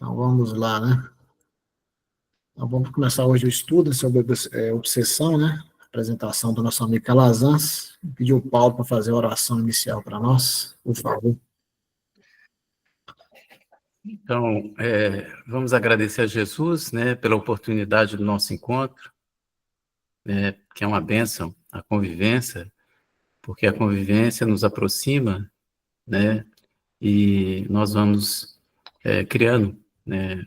Então vamos lá, né? Então, vamos começar hoje o estudo sobre obsessão, né? Apresentação do nosso amigo Calazans. Pediu o Paulo para fazer a oração inicial para nós, por favor. Então, vamos agradecer a Jesus, né, pela oportunidade do nosso encontro, né, que é uma bênção, a convivência, porque a convivência nos aproxima, né, e nós vamos criando, né,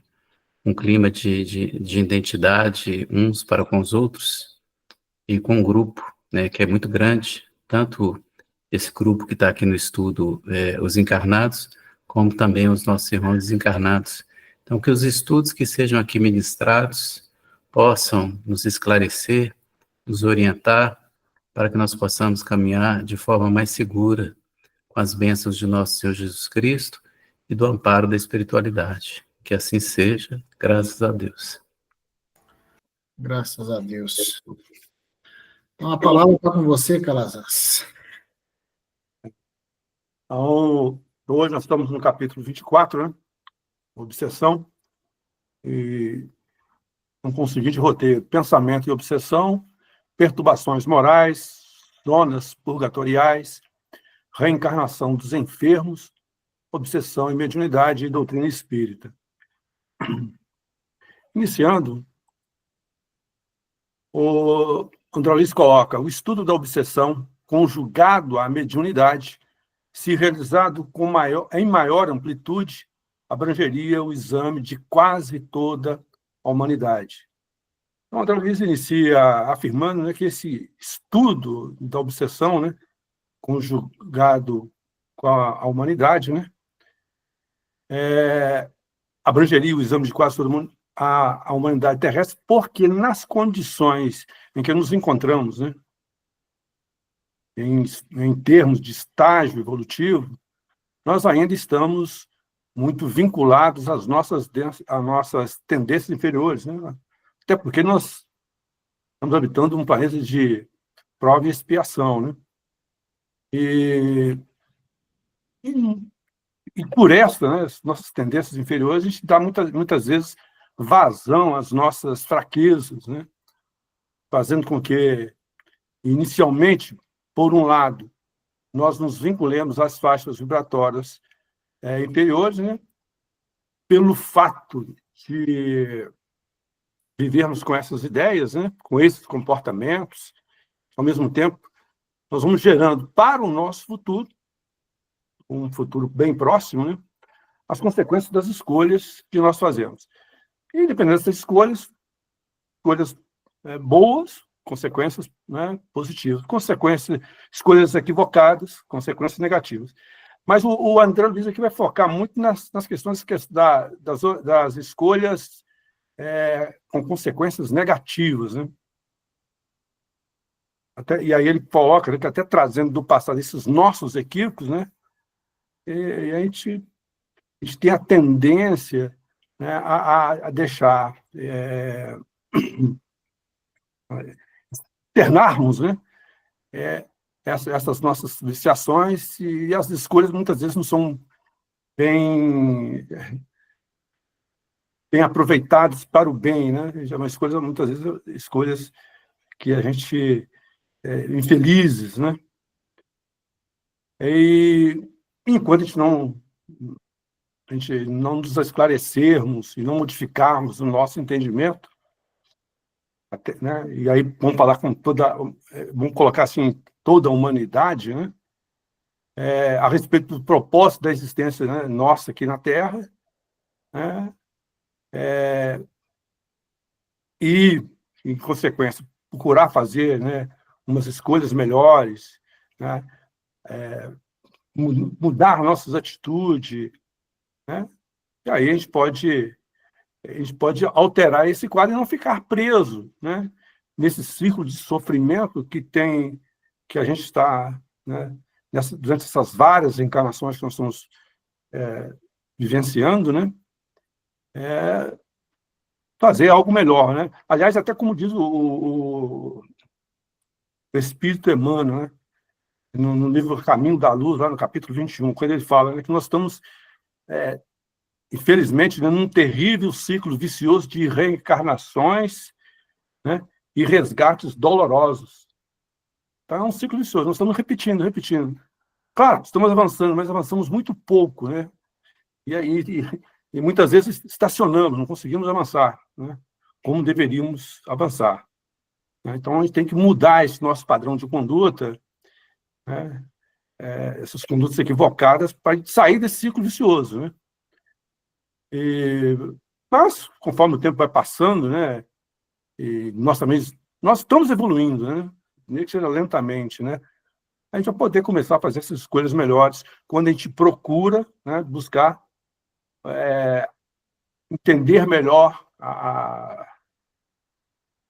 um clima de identidade uns para com os outros e com um grupo, né, que é muito grande, tanto esse grupo que está aqui no estudo, os encarnados, como também os nossos irmãos desencarnados. Então, que os estudos que sejam aqui ministrados possam nos esclarecer, nos orientar, para que nós possamos caminhar de forma mais segura, com as bênçãos de nosso Senhor Jesus Cristo e do amparo da espiritualidade. Que assim seja, graças a Deus. Graças a Deus. Então, a palavra está com você, Calazans. Então, hoje nós estamos no capítulo 24, né? Obsessão. E com o seguinte roteiro: pensamento e obsessão, perturbações morais, zonas purgatoriais, reencarnação dos enfermos, obsessão e mediunidade e doutrina espírita. Iniciando, o André Luiz coloca: o estudo da obsessão, conjugado à mediunidade, se realizado em maior amplitude, abrangeria o exame de quase toda a humanidade. Então, André Luiz inicia afirmando, né, que esse estudo da obsessão, né, conjugado com a humanidade, né, abrangeria o exame de quase todo mundo, a humanidade terrestre, porque nas condições em que nos encontramos, né, em termos de estágio evolutivo, nós ainda estamos muito vinculados às nossas tendências inferiores, né? Até porque nós estamos habitando um planeta de prova e expiação, né? E por essa, né, as nossas tendências inferiores, a gente dá muitas vezes vazão às nossas fraquezas, né? Fazendo com que, inicialmente, por um lado, nós nos vinculemos às faixas vibratórias inferiores, né? Pelo fato de vivermos com essas ideias, né? Com esses comportamentos, ao mesmo tempo, nós vamos gerando para o nosso futuro, um futuro bem próximo, né? As consequências das escolhas que nós fazemos. E, independente dessas escolhas boas, consequências, né, positivas. Escolhas equivocadas, consequências negativas. Mas o André Luiz aqui vai focar muito nas questões das escolhas com consequências negativas, né? E aí ele coloca, né, que até trazendo do passado esses nossos equívocos, né? E a gente tem a tendência, né, a deixar externarmos, né, essas nossas viciações, e as escolhas muitas vezes não são bem aproveitadas para o bem, né? Muitas vezes escolhas que a gente infelizes, né? E enquanto a gente não nos esclarecermos e não modificarmos o nosso entendimento, né? E aí vamos falar vamos colocar assim, toda a humanidade, né? A respeito do propósito da existência, né, nossa aqui na Terra, né? E, em consequência, procurar fazer, né, umas escolhas melhores, né? Mudar nossas atitudes, né? E aí a gente pode alterar esse quadro e não ficar preso, né, nesse ciclo de sofrimento que a gente está, né, durante essas várias encarnações que nós estamos vivenciando, né, fazer algo melhor, né? Aliás, até como diz o Espírito Emmanuel, né, no livro Caminho da Luz, lá no capítulo 21, quando ele fala, né, que nós estamos infelizmente, né, num terrível ciclo vicioso de reencarnações, né, e resgates dolorosos. Então, é um ciclo vicioso, nós estamos repetindo. Claro, estamos avançando, mas avançamos muito pouco, né? E muitas vezes estacionamos, não conseguimos avançar, né, como deveríamos avançar. Então, a gente tem que mudar esse nosso padrão de conduta, né, essas condutas equivocadas, para sair desse ciclo vicioso, né? Mas, conforme o tempo vai passando, né, e nós estamos evoluindo, né, nem que seja lentamente, né, a gente vai poder começar a fazer essas escolhas melhores quando a gente procura, né, buscar entender melhor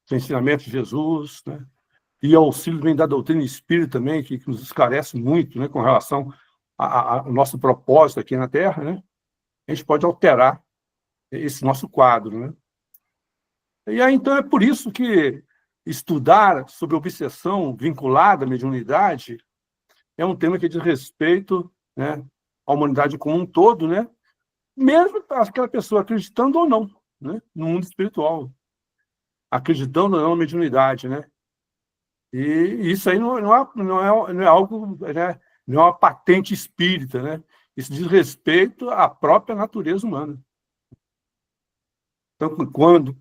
os ensinamentos de Jesus, né, e auxílio vem da doutrina espírita também, que nos esclarece muito, né, com relação ao nosso propósito aqui na Terra, né, a gente pode alterar esse nosso quadro, né? E aí, então, é por isso que estudar sobre obsessão vinculada à mediunidade é um tema que diz respeito, né, à humanidade como um todo, né? Mesmo aquela pessoa acreditando ou não, né, no mundo espiritual, acreditando ou não na mediunidade, né? E isso aí não é algo, né, não é uma patente espírita, né? Isso diz respeito à própria natureza humana. Então,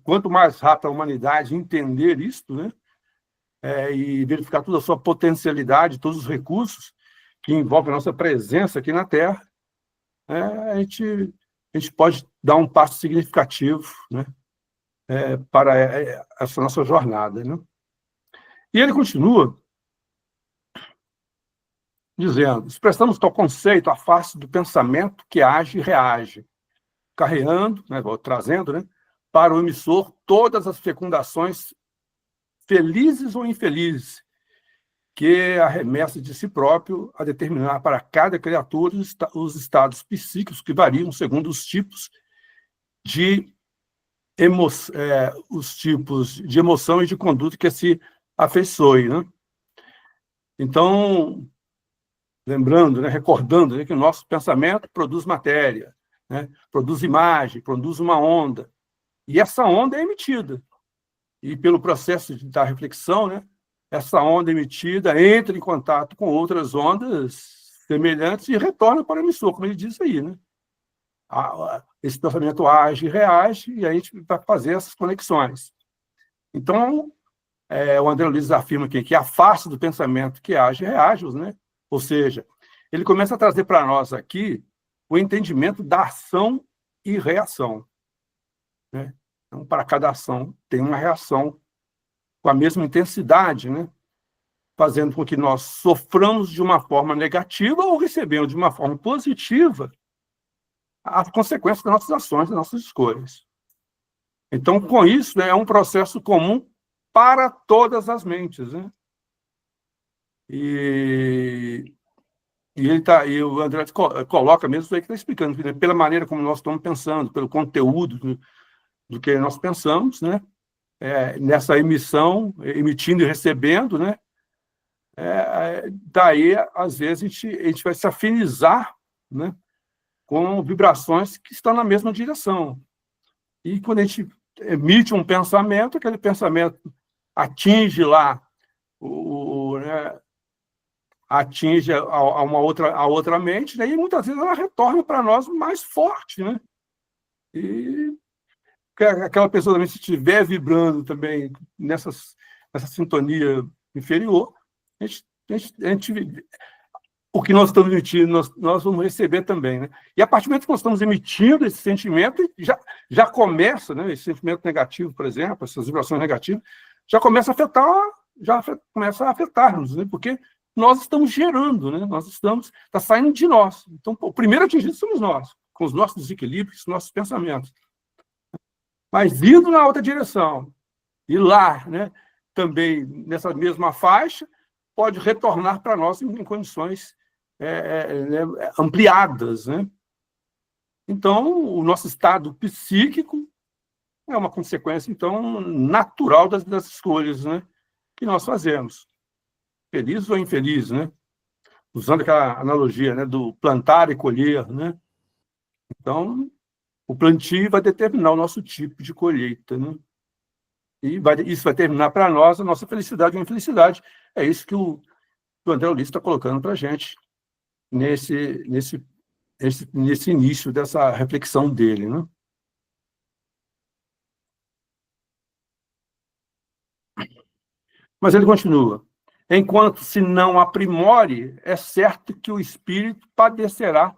quanto mais rápido a humanidade entender isso, né, e verificar toda a sua potencialidade, todos os recursos que envolvem a nossa presença aqui na Terra, a gente pode dar um passo significativo, né, para essa nossa jornada, né? E ele continua dizendo: expressamos tal conceito à face do pensamento que age e reage, carreando, né, trazendo, né, para o emissor todas as fecundações felizes ou infelizes, que arremessa de si próprio a determinar para cada criatura os estados psíquicos que variam segundo os tipos de emoção e de conduta que se afeiçoe, né? Então, lembrando, né, recordando, né, que o nosso pensamento produz matéria, né, produz imagem, produz uma onda, e essa onda é emitida. E pelo processo da reflexão, né, essa onda emitida entra em contato com outras ondas semelhantes e retorna para o emissor, como ele diz aí, né? Esse pensamento age e reage, e a gente vai fazer essas conexões. Então, o André Luiz afirma aqui que a face do pensamento que age e reage, né? Ou seja, ele começa a trazer para nós aqui o entendimento da ação e reação, né? Então, para cada ação, tem uma reação com a mesma intensidade, né? Fazendo com que nós soframos de uma forma negativa ou recebemos de uma forma positiva as consequências das nossas ações, das nossas escolhas. Então, com isso, né, é um processo comum para todas as mentes, né? E o André coloca mesmo isso aí que está explicando, né? Pela maneira como nós estamos pensando, pelo conteúdo do que nós pensamos, né? Nessa emissão, emitindo e recebendo, né? Daí, às vezes, a gente vai se afinizar, né, com vibrações que estão na mesma direção. E quando a gente emite um pensamento, aquele pensamento atinge lá, né, atinge a outra mente, né, e muitas vezes ela retorna para nós mais forte, né? E aquela pessoa também, se estiver vibrando também nessa sintonia inferior, o que nós estamos emitindo, nós vamos receber também, né? E a partir do momento que nós estamos emitindo esse sentimento, já começa, né, esse sentimento negativo, por exemplo, essas vibrações negativas, já começa a afetar-nos, né? Porque nós estamos gerando, né? Está saindo de nós. Então, o primeiro atingido somos nós, com os nossos desequilíbrios, os nossos pensamentos. Mas indo na outra direção, e lá, né, também nessa mesma faixa, pode retornar para nós em condições ampliadas, né? Então, o nosso estado psíquico é uma consequência, então, natural das escolhas, né, que nós fazemos. Feliz ou infeliz, né? Usando aquela analogia, né, do plantar e colher, né? Então, o plantio vai determinar o nosso tipo de colheita, né? E isso vai determinar para nós a nossa felicidade ou infelicidade. É isso que o André Luiz está colocando para a gente nesse início dessa reflexão dele, né? Mas ele continua. Enquanto se não aprimore, é certo que o espírito padecerá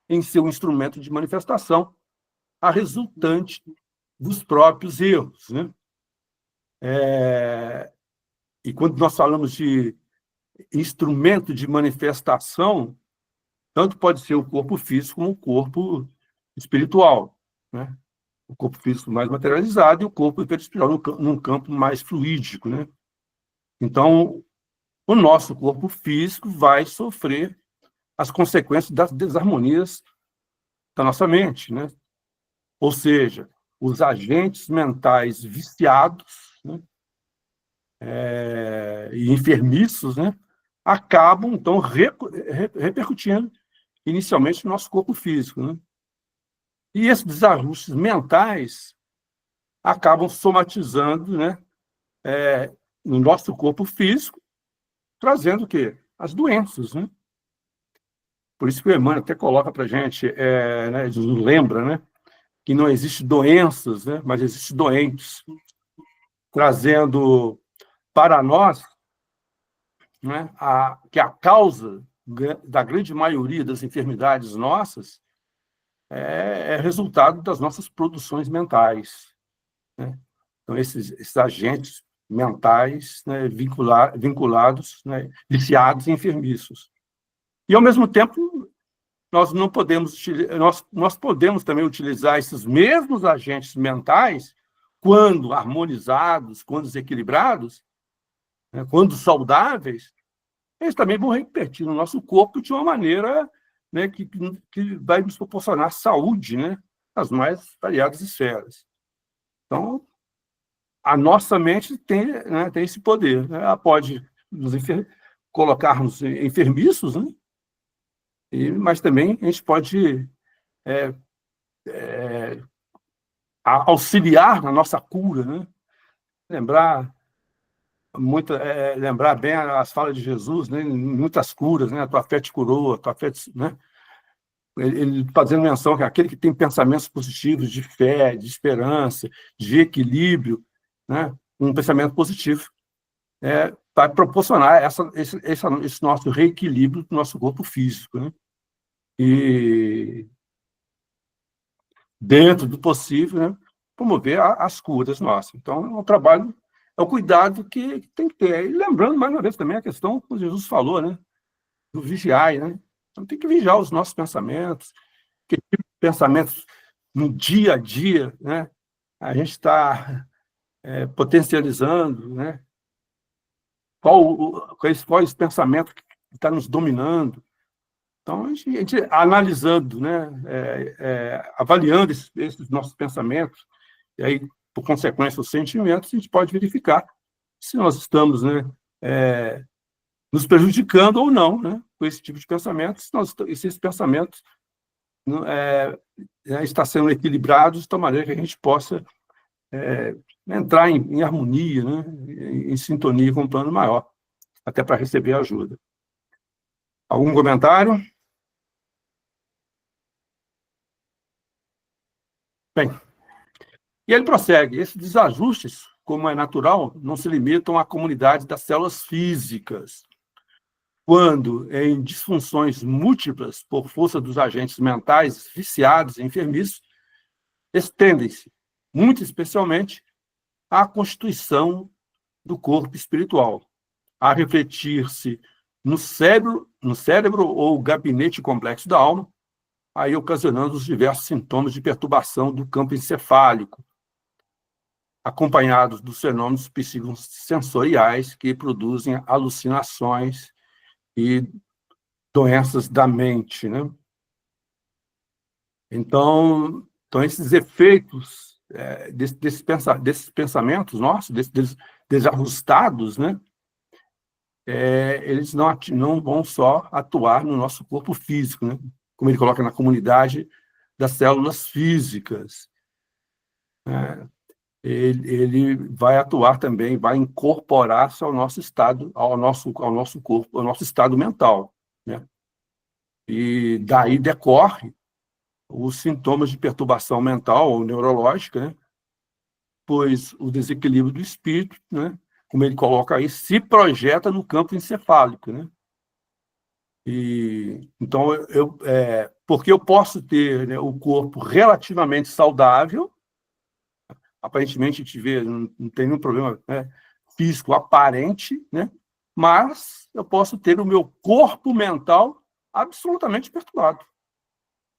em seu instrumento de manifestação, a resultante dos próprios erros, né? E quando nós falamos de instrumento de manifestação, tanto pode ser o corpo físico como o corpo espiritual, né? O corpo físico mais materializado e o corpo espiritual num campo mais fluídico, né? Então, o nosso corpo físico vai sofrer as consequências das desarmonias da nossa mente, né? Ou seja, os agentes mentais viciados, né, e enfermiços, né, acabam, então, repercutindo inicialmente no nosso corpo físico, né? E esses desajustes mentais acabam somatizando, né, no nosso corpo físico, trazendo o quê? As doenças, né? Por isso que o Emmanuel até coloca para a gente, né, nos lembra, né, que não existe doenças, né, mas existem doentes, trazendo para nós, né, que a causa da grande maioria das enfermidades nossas é resultado das nossas produções mentais, né? Então, esses agentes mentais, né, vinculados, né, viciados e enfermiços. E, ao mesmo tempo, nós podemos também utilizar esses mesmos agentes mentais, quando harmonizados, quando desequilibrados, né, quando saudáveis, eles também vão repercutir no nosso corpo de uma maneira, né, que vai nos proporcionar saúde, né, nas mais variadas esferas. Então, a nossa mente tem, né, tem esse poder, né? Ela pode nos colocar-nos enfermiços, né? Mas também a gente pode auxiliar na nossa cura, né? Lembrar bem as falas de Jesus, né? Muitas curas, né? A tua fé te curou, a tua fé, né? Ele fazendo menção que aquele que tem pensamentos positivos de fé, de esperança, de equilíbrio, né? Um pensamento positivo vai proporcionar esse nosso reequilíbrio do nosso corpo físico, né? E, dentro do possível, né, promover as curas nossas. Então, é um trabalho, é o cuidado que tem que ter. E lembrando, mais uma vez, também a questão que Jesus falou, né, do vigiar, né? Então, tem que vigiar os nossos pensamentos, que pensamentos no dia a dia, né, a gente está potencializando, né? Quais pensamentos que estão nos dominando. Então, a gente analisando, né, avaliando esses nossos pensamentos, e aí, por consequência, os sentimentos, a gente pode verificar se nós estamos, né, nos prejudicando ou não, né, com esse tipo de pensamento, se esses pensamentos estão sendo equilibrados de tal maneira que a gente possa entrar em harmonia, né, em sintonia com um plano maior, até para receber ajuda. Algum comentário? Bem, e ele prossegue. Esses desajustes, como é natural, não se limitam à comunidade das células físicas. Quando, em disfunções múltiplas por força dos agentes mentais viciados e enfermiços, estendem-se, muito especialmente, à constituição do corpo espiritual, a refletir-se no cérebro ou gabinete complexo da alma, aí ocasionando os diversos sintomas de perturbação do campo encefálico, acompanhados dos fenômenos psicossensoriais que produzem alucinações e doenças da mente, né? Então esses efeitos desses pensamentos nossos, desses desajustados, né? Eles não vão só atuar no nosso corpo físico, né? Como ele coloca na comunidade das células físicas. Ele vai atuar também, vai incorporar-se ao nosso estado, ao nosso corpo, ao nosso estado mental, né? E daí decorre os sintomas de perturbação mental ou neurológica, né? Pois o desequilíbrio do espírito, né, como ele coloca aí, se projeta no campo encefálico, né? E então porque eu posso ter, né, o corpo relativamente saudável, aparentemente a gente vê, não tem nenhum problema, né, físico aparente, né? Mas eu posso ter o meu corpo mental absolutamente perturbado,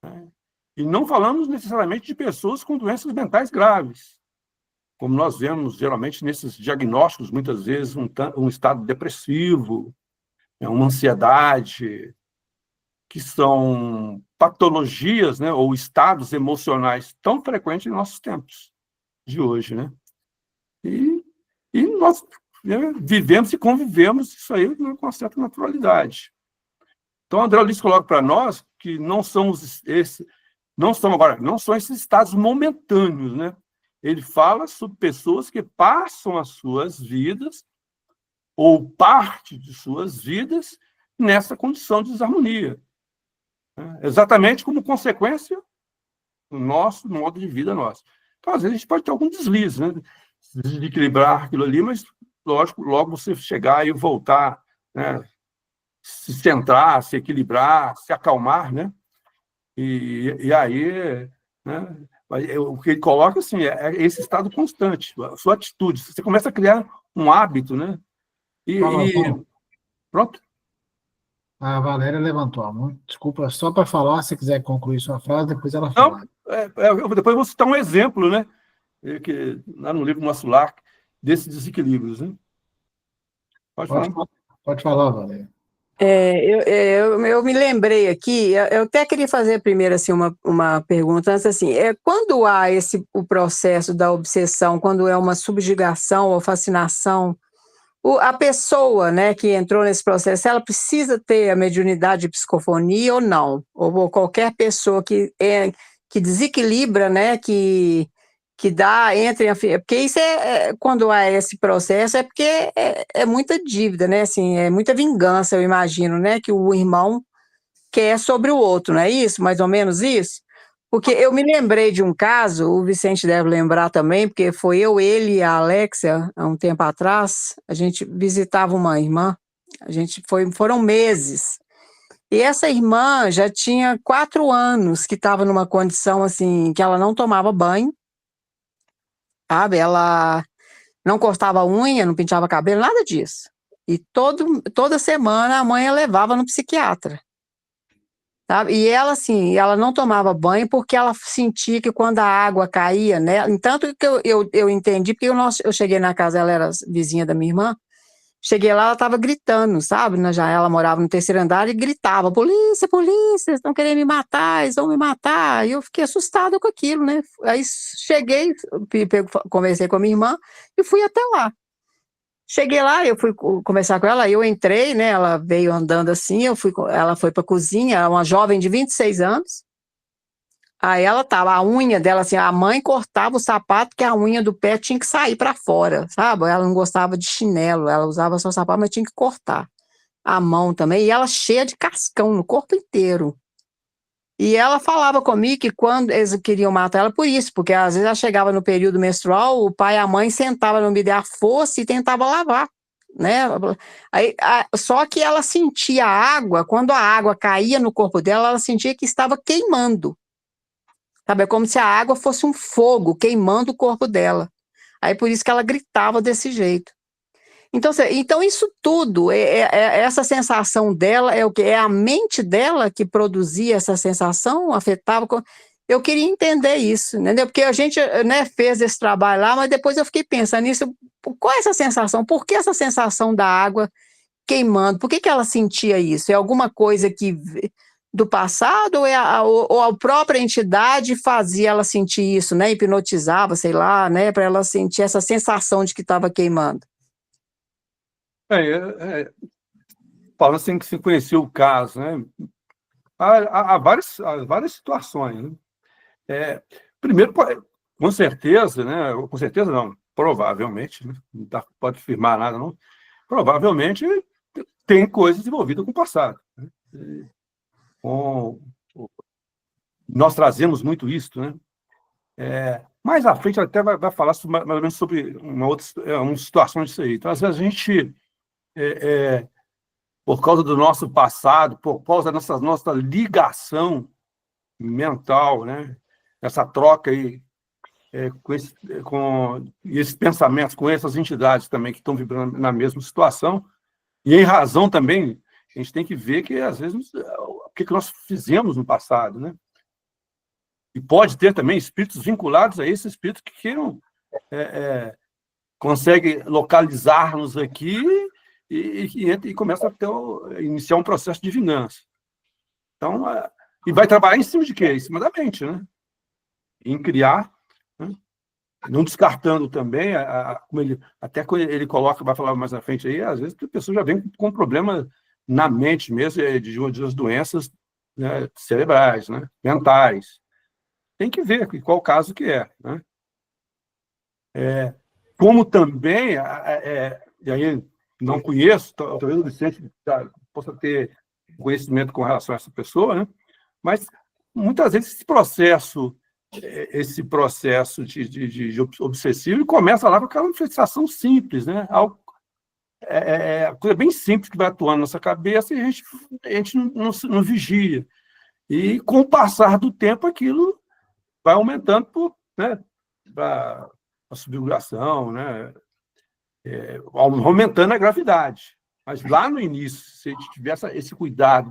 né? E não falamos necessariamente de pessoas com doenças mentais graves, como nós vemos geralmente nesses diagnósticos, muitas vezes um estado depressivo, né, uma ansiedade, que são patologias, né, ou estados emocionais tão frequentes em nossos tempos de hoje, né? E nós, né, vivemos e convivemos isso aí com uma certa naturalidade. Então, André Luiz coloca para nós que não são esses estados momentâneos, né? Ele fala sobre pessoas que passam as suas vidas, ou parte de suas vidas, nessa condição de desarmonia, né? Exatamente como consequência do nosso modo de vida nosso. Então, às vezes, a gente pode ter algum deslize, né? Desequilibrar aquilo ali, mas, lógico, logo você chegar e voltar, né? Se centrar, se equilibrar, se acalmar, né? E aí, né? O que ele coloca assim, é esse estado constante, a sua atitude. Você começa a criar um hábito, né? Pronto. A Valéria levantou a mão. Desculpa, só para falar, se quiser concluir sua frase, depois ela fala. Depois eu vou citar um exemplo, né? Que, lá no livro Nosso Lar, desses desequilíbrios, né? Pode falar, Valéria. Eu me lembrei aqui, eu até queria fazer primeiro assim, uma pergunta, antes assim, quando há o processo da obsessão, quando é uma subjugação ou fascinação, a pessoa, né, que entrou nesse processo, ela precisa ter a mediunidade de psicofonia ou não? Ou qualquer pessoa que desequilibra, né, que dá, porque isso quando há esse processo, é porque é muita dívida, né, assim, é muita vingança, eu imagino, né, que o irmão quer sobre o outro, não é isso? Mais ou menos isso? Porque eu me lembrei de um caso, o Vicente deve lembrar também, porque foi ele e a Alexia, há um tempo atrás, a gente visitava uma irmã, foram meses, e essa irmã já tinha 4 anos que estava numa condição assim, que ela não tomava banho, sabe? Ela não cortava a unha, não pintava cabelo, nada disso. E toda semana a mãe a levava no psiquiatra, sabe? E ela, assim, ela não tomava banho porque ela sentia que quando a água caía, né? Tanto que eu entendi, porque eu cheguei na casa, ela era vizinha da minha irmã, cheguei lá, ela estava gritando, sabe? Ela morava no 3º andar e gritava: polícia, polícia, eles estão querendo me matar, eles vão me matar. E eu fiquei assustada com aquilo, né? Aí cheguei, conversei com a minha irmã e fui até lá. Cheguei lá, eu fui conversar com ela, eu entrei, né? Ela veio andando assim, ela foi para a cozinha, uma jovem de 26 anos. Aí ela tava, a unha dela, assim, a mãe cortava o sapato, que a unha do pé tinha que sair para fora, sabe? Ela não gostava de chinelo, ela usava só sapato, mas tinha que cortar. A mão também, e ela cheia de cascão no corpo inteiro. E ela falava comigo que quando eles queriam matar ela por isso, porque às vezes ela chegava no período menstrual, o pai e a mãe sentavam no meio da força e tentavam lavar, né? Só que ela sentia a água, quando a água caía no corpo dela, ela sentia que estava queimando. Sabe, é como se a água fosse um fogo queimando o corpo dela. Aí por isso que ela gritava desse jeito. Então isso tudo, essa sensação dela, é o que? É a mente dela que produzia essa sensação, afetava. Eu queria entender isso, entendeu? Porque a gente, né, fez esse trabalho lá, mas depois eu fiquei pensando nisso, qual é essa sensação? Por que essa sensação da água queimando? Por que ela sentia isso? É alguma coisa do passado ou a própria entidade fazia ela sentir isso, né? Hipnotizava, sei lá, né? Para ela sentir essa sensação de que estava queimando. Falando assim que se conheceu o caso, né? Há várias situações, né? Primeiro, com certeza, né? Com certeza não, provavelmente, né? Não pode afirmar nada, não. Provavelmente tem coisas envolvidas com o passado, né? Nós trazemos muito isso, né? Mais à frente, até vai falar mais ou menos sobre uma situação disso aí. Então, às vezes, a gente, por causa do nosso passado, por causa da nossa ligação mental, né? Essa troca aí com esses pensamentos, com essas entidades também que estão vibrando na mesma situação, e em razão também, a gente tem que ver que, às vezes, o que nós fizemos no passado, né? E pode ter também espíritos vinculados a esse espírito que queiram consegue localizar-nos aqui e começa a iniciar um processo de vingança. Então, e vai trabalhar em cima de quê? Em cima da mente, né? Em criar, né? Não descartando também, até quando ele coloca, vai falar mais à frente aí, às vezes a pessoa já vem com problema na mente mesmo, de doenças, né, cerebrais, né, mentais. Tem que ver qual caso que é, né? Como também, e aí não conheço, talvez o Vicente possa ter conhecimento com relação a essa pessoa, né? Mas muitas vezes esse processo de obsessivo começa lá com aquela manifestação simples, né? Coisa bem simples que vai atuando na nossa cabeça e a gente não vigia. E com o passar do tempo, aquilo vai aumentando né, para a subjugação, né? Aumentando a gravidade. Mas lá no início, se a gente tivesse esse cuidado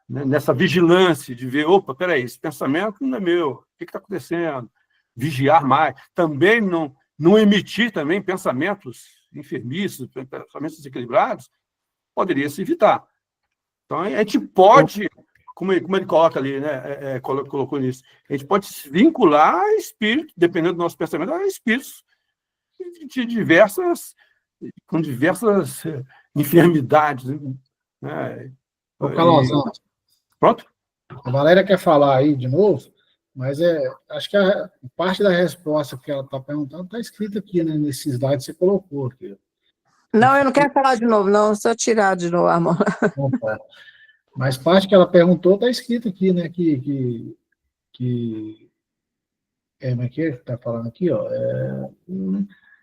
nessa vigilância de ver, opa, peraí, esse pensamento não é meu, o que está acontecendo? Vigiar mais. Também não emitir também pensamentos enfermiços, pensamentos desequilibrados, poderia se evitar. Então, a gente pode, como ele coloca ali, né, colocou nisso, a gente pode se vincular a espíritos, dependendo do nosso pensamento, a espíritos com diversas enfermidades. Né? Ô, Calazão, Pronto? a Valéria quer falar aí de novo, mas acho que a parte da resposta que ela está perguntando está escrita aqui, né, nesse slide que você colocou aqui. Não, eu não quero falar de novo, não, só tirar de novo a mão. Mas parte que ela perguntou está escrita aqui, né, como é que está falando aqui, ó,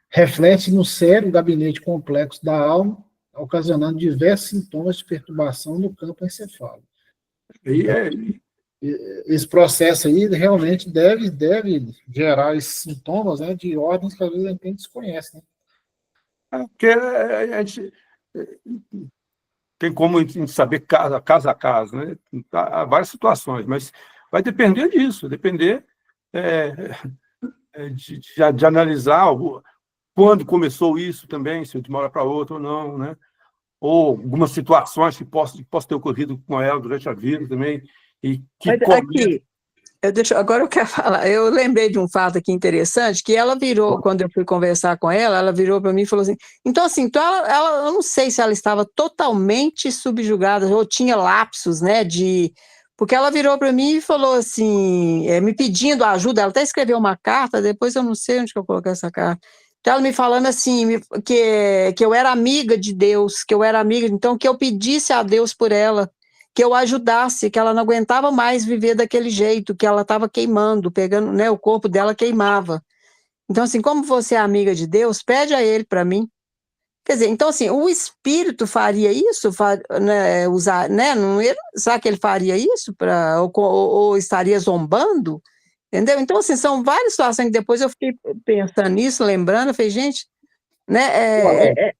reflete no sério gabinete complexo da alma, ocasionando diversos sintomas de perturbação no campo encefálico. Esse processo aí realmente deve gerar esses sintomas, né, de ordens que às vezes a gente desconhece, né? Porque a gente tem como a gente saber caso a caso, né? Há várias situações, mas vai depender disso, depender de analisar quando começou isso também, se de uma hora para outra ou não, né? Ou algumas situações que possam ter ocorrido com ela durante a vida também. E que aqui, agora eu quero falar, eu lembrei de um fato aqui interessante, que ela virou, quando eu fui conversar com ela virou para mim e falou assim, então eu não sei se ela estava totalmente subjugada, ou tinha lapsos, né, porque ela virou para mim e falou assim, me pedindo ajuda, ela até escreveu uma carta, depois eu não sei onde que eu coloquei essa carta, então ela me falando assim, que eu era amiga de Deus, então que eu pedisse a Deus por ela, que eu ajudasse, que ela não aguentava mais viver daquele jeito, que ela estava queimando, pegando, né, o corpo dela queimava. Então, assim, como você é amiga de Deus, pede a ele para mim. Quer dizer, então, assim, o espírito faria isso, né, usar, né, será que ele faria isso, ou estaria zombando? Entendeu? Então, assim, são várias situações que depois eu fiquei pensando nisso, lembrando, eu falei, gente, né,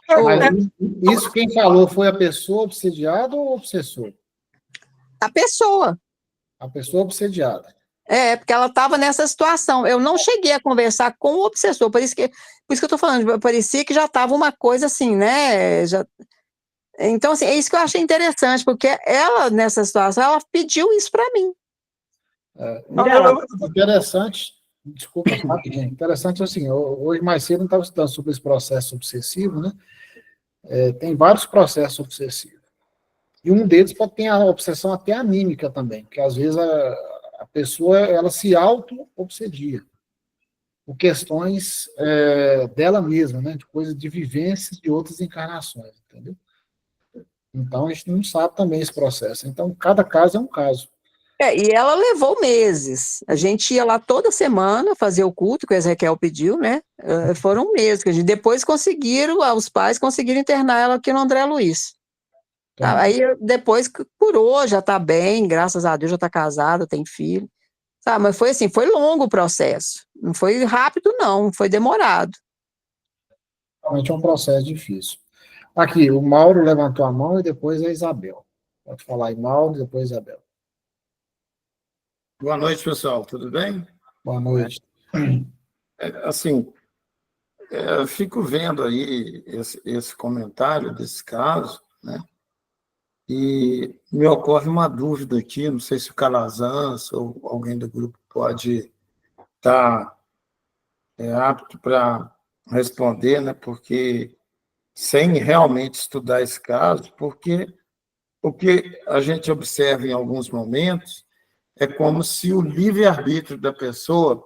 Mas isso quem falou foi a pessoa obsediada ou o obsessor? a pessoa. A pessoa obsediada. Porque ela estava nessa situação. Eu não cheguei a conversar com o obsessor, por isso que eu estou falando, parecia que já estava uma coisa assim, né? Então, assim, é isso que eu achei interessante, porque ela, nessa situação, ela pediu isso para mim. Interessante, desculpa, interessante assim, hoje mais cedo eu estava estudando sobre esse processo obsessivo, né? Tem vários processos obsessivos. E um deles pode ter a obsessão até anímica também, que às vezes a pessoa, ela se auto-obsedia por questões dela mesma, né? De coisas de vivências de outras encarnações, entendeu? Então, a gente não sabe também esse processo. Então, cada caso é um caso. E ela levou meses. A gente ia lá toda semana fazer o culto que a Ezequiel pediu, né? Foram meses. Que depois os pais conseguiram internar ela aqui no André Luiz. Então, Aí depois curou, já está bem, graças a Deus já está casada, tem filho. Sabe? Mas foi assim, foi longo o processo. Não foi rápido, não, foi demorado. realmente é um processo difícil. Aqui, o Mauro levantou a mão e depois a Isabel. Pode falar aí, Mauro, e depois Isabel. Boa noite, pessoal. Tudo bem? Boa noite. Assim, eu fico vendo aí esse comentário desse caso, né? E me ocorre uma dúvida aqui, não sei se o Calazans ou alguém do grupo pode estar apto para responder, né? Porque sem realmente estudar esse caso, porque o que a gente observa em alguns momentos é como se o livre-arbítrio da pessoa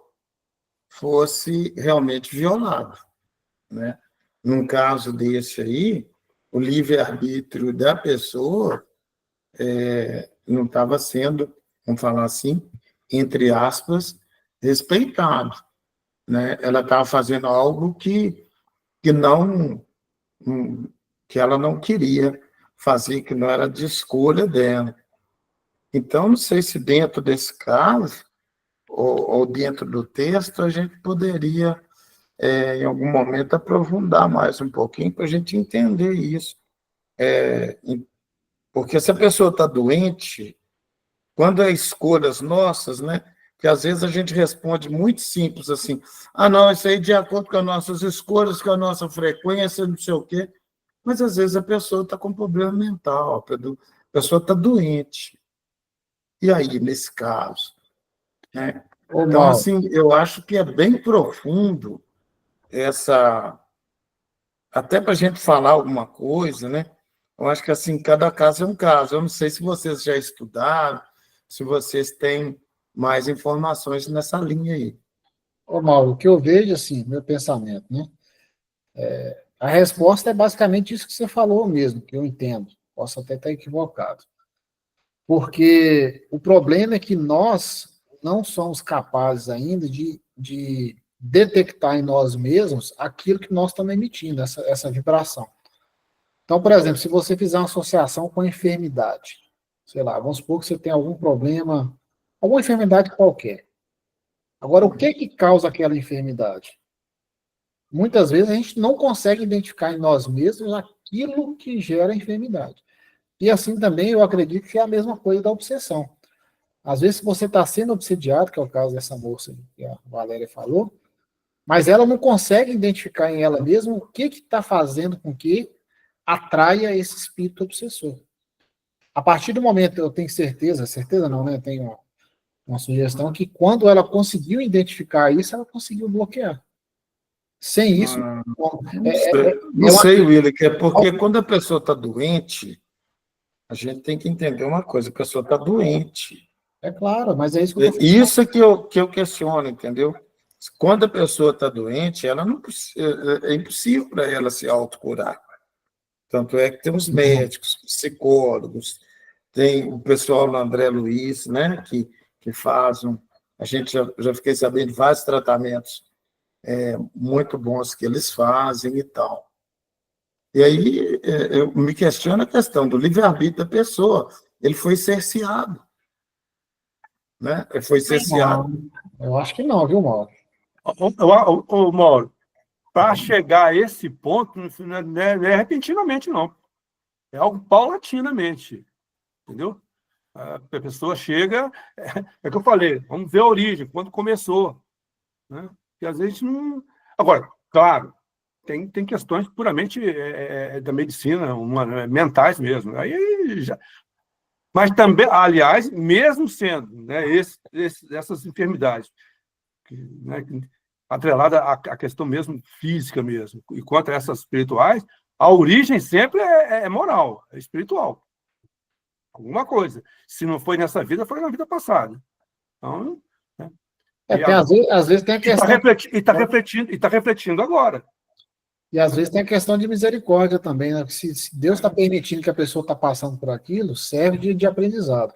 fosse realmente violado, né? Num caso desse aí, o livre-arbítrio da pessoa não estava sendo, vamos falar assim, entre aspas, respeitado, né? Ela estava fazendo algo não que ela não queria fazer, que não era de escolha dela. Então, não sei se dentro desse caso ou dentro do texto a gente poderia em algum momento aprofundar mais um pouquinho para a gente entender isso. Porque se a pessoa está doente, quando é escolhas nossas, né? Que às vezes a gente responde muito simples assim, não, isso aí de acordo com as nossas escolhas, com a nossa frequência, não sei o quê. Mas às vezes a pessoa está com problema mental, a pessoa está doente. E aí, nesse caso? Né? Então, assim, eu acho que é bem profundo até para a gente falar alguma coisa, né? Eu acho que, assim, cada caso é um caso. Eu não sei se vocês já estudaram, se vocês têm mais informações nessa linha aí. Mauro, o que eu vejo, assim, meu pensamento, né? A resposta é basicamente isso que você falou mesmo, que eu entendo. Posso até estar equivocado. Porque o problema é que nós não somos capazes ainda de detectar em nós mesmos aquilo que nós estamos emitindo, essa vibração. Então, por exemplo, se você fizer uma associação com a enfermidade, sei lá, vamos supor que você tem algum problema, alguma enfermidade qualquer. Agora, o que causa aquela enfermidade? Muitas vezes a gente não consegue identificar em nós mesmos aquilo que gera a enfermidade. E assim também eu acredito que é a mesma coisa da obsessão. Às vezes você está sendo obsediado, que é o caso dessa moça que a Valéria falou, mas ela não consegue identificar em ela mesma o que está fazendo com que atraia esse espírito obsessor. A partir do momento, eu tenho certeza não, né? Tenho uma sugestão que quando ela conseguiu identificar isso, ela conseguiu bloquear. Sem isso, não sei, Willi, que é porque quando a pessoa está doente, a gente tem que entender uma coisa, a pessoa está doente. É claro, mas é isso que eu estou falando. Isso que eu questiono, entendeu? Quando a pessoa está doente, ela não, é impossível para ela se autocurar. Tanto é que tem os médicos, psicólogos, tem o pessoal no André Luiz, né, que fazem. A gente já fiquei sabendo de vários tratamentos muito bons que eles fazem e tal. E aí eu me questiono a questão do livre-arbítrio da pessoa. Ele foi cerceado. Né? Ele foi cerceado. Eu acho que não, viu, Mauro? Mauro, para chegar a esse ponto, não é repentinamente, não. É algo paulatinamente. Entendeu? A pessoa chega... É o que eu falei, vamos ver a origem, quando começou. Né? E às vezes não... Agora, claro, tem questões puramente da medicina, mentais mesmo. Aí já... Mas também, aliás, mesmo sendo, né, essas enfermidades, né, atrelada à questão mesmo física mesmo, e quanto a essas espirituais, a origem sempre é moral, é espiritual. Alguma coisa. Se não foi nessa vida, foi na vida passada. Então, né? Porque às vezes tem a questão... E está refletindo agora. E às vezes tem a questão de misericórdia também, né? Se Deus está permitindo que a pessoa está passando por aquilo, serve de aprendizado.